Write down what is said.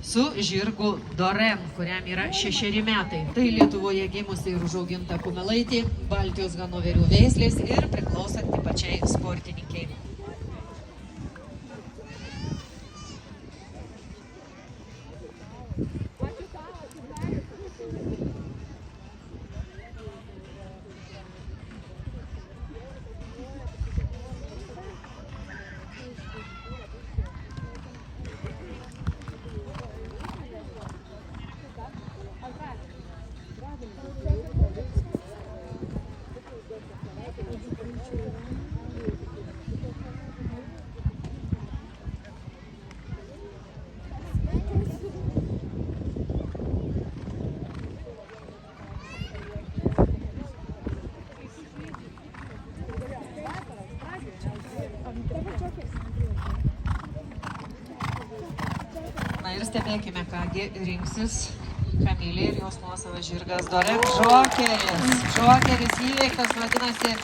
su žirgu Dorem, kuriam yra 6 metai. Tai Lietuvoje gimusi ir užauginta kumelaitė, Baltijos Hanoverių veislės ir priklausanti pačiai sportininkiai. Na ir stebėkime, kągi rinksis Kamilė ir jos nuosavas žirgas Dorem. Džokeris įveiktas, vadinasi,